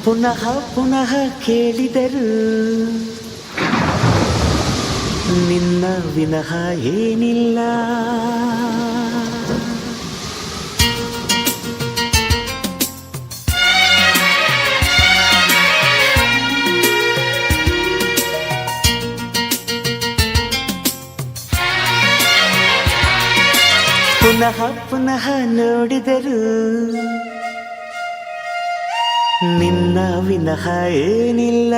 ಪುನಃ ಪುನಃ ಕೇಳಿದರು ನಿನ್ನ ವಿನಃ ಏನಿಲ್ಲ. ಪುನಃ ಪುನಃ ನೋಡಿದರು ನಿನ್ನ ವಿನಃ ಏನಿಲ್ಲ.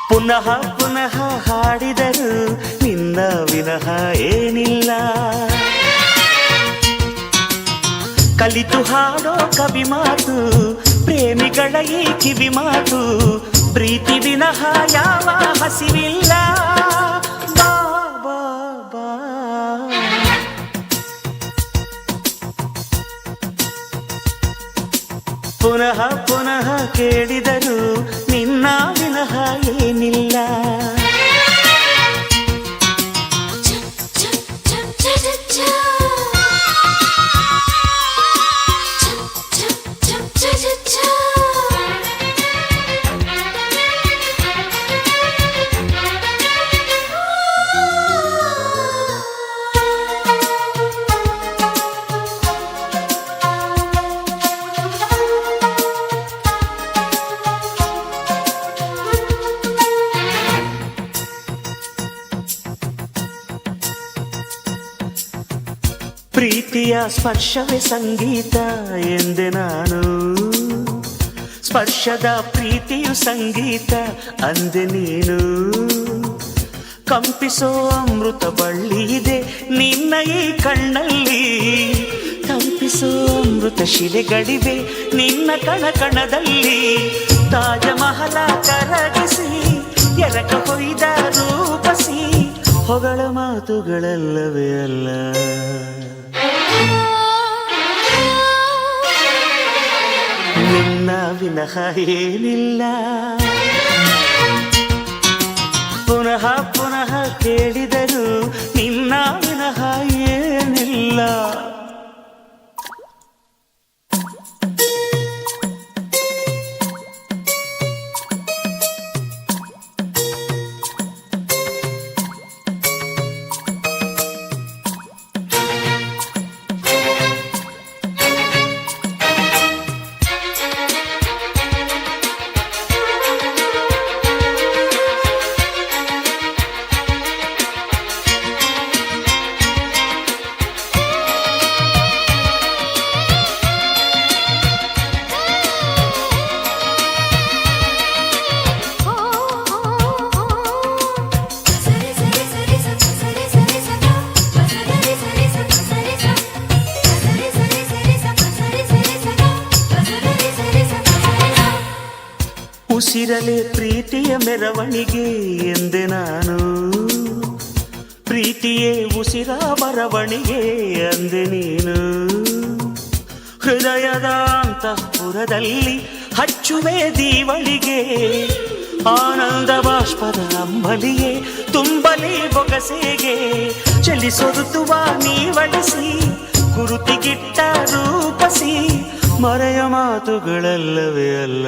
ಪುನಃ ಪುನಃ ಹಾಡಿದರು ನಿನ್ನ ವಿನಃ ಏನಿಲ್ಲ. ಕಲಿತು ಹಾಡೋ ಕವಿ ಮಾತು ಪ್ರೇಮಿಗಳ ಈ ಕಿವಿ ಮಾತು ಪ್ರೀತಿ ವಿನಃ ಯಾವ ಹಸಿವಿಲ್ಲ. ಪುನಃ ಪುನಃ ಕೇಳಿದರು ನಿನ್ನ ವಿನಃ ಏನಿಲ್ಲ. ಪ್ರೀತಿಯ ಸ್ಪರ್ಶವೇ ಸಂಗೀತ ಎಂದೆ ನಾನು. ಸ್ಪರ್ಶದ ಪ್ರೀತಿಯು ಸಂಗೀತ ಅಂದೆ ನೀನು. ಕಂಪಿಸೋ ಅಮೃತ ಬಳ್ಳಿ ಇದೆ ನಿನ್ನ ಈ ಕಣ್ಣಲ್ಲಿ. ಕಂಪಿಸೋ ಅಮೃತ ಶಿಲೆಗಳಿವೆ ನಿನ್ನ ಕಣ ಕಣದಲ್ಲಿ. ತಾಜ ಮಹಲ ಕರಗಿಸಿ ಎರಕ ಹೊಯ್ದ ರೂಪಸಿ ಹೊಗಳ ಮಾತುಗಳಲ್ಲವೇ ಅಲ್ಲ. ನಿನ್ನ ವಿನಃ ಏನಿಲ್ಲ. ಪುನಃ ಪುನಃ ಕೇಳಿದರು ನಿನ್ನ ವಿನಃ ಏನಿಲ್ಲ. ಉಸಿರಲೆ ಪ್ರೀತಿಯ ಮೆರವಣಿಗೆ ಎಂದೆ ನಾನು. ಪ್ರೀತಿಯೇ ಉಸಿರ ಬರವಣಿಗೆ ಅಂದೆ ನೀನು. ಹೃದಯದ ಅಂತಃಪುರದಲ್ಲಿ ಹಚ್ಚುವೆ ದೀವಳಿಗೆ. ಆನಂದ ಬಾಷ್ಪದ ಅಂಬಲಿಯೇ ತುಂಬಲಿ ಬೊಗಸೆಗೆ. ಚಲಿಸೊರುತ್ತುವ ನೀವಳಿಸಿ ಗುರುತಿಗಿಟ್ಟ ರೂಪಸಿ ಮರೆಯ ಮಾತುಗಳಲ್ಲವೇ ಅಲ್ಲ.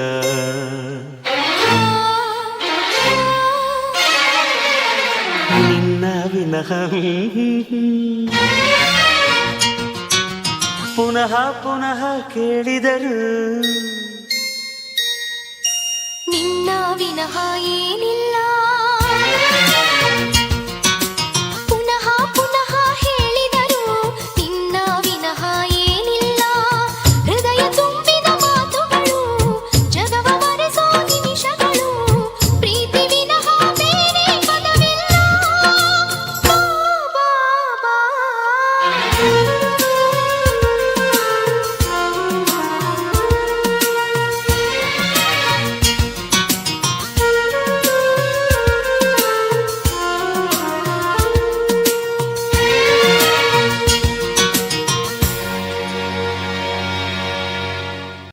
ನಿನ್ನ ವಿನಃ ಪುನಃ ಪುನಃ ಕೇಳಿದರು ನಿನ್ನ ವಿನಃ ಏನಿಲ್ಲ.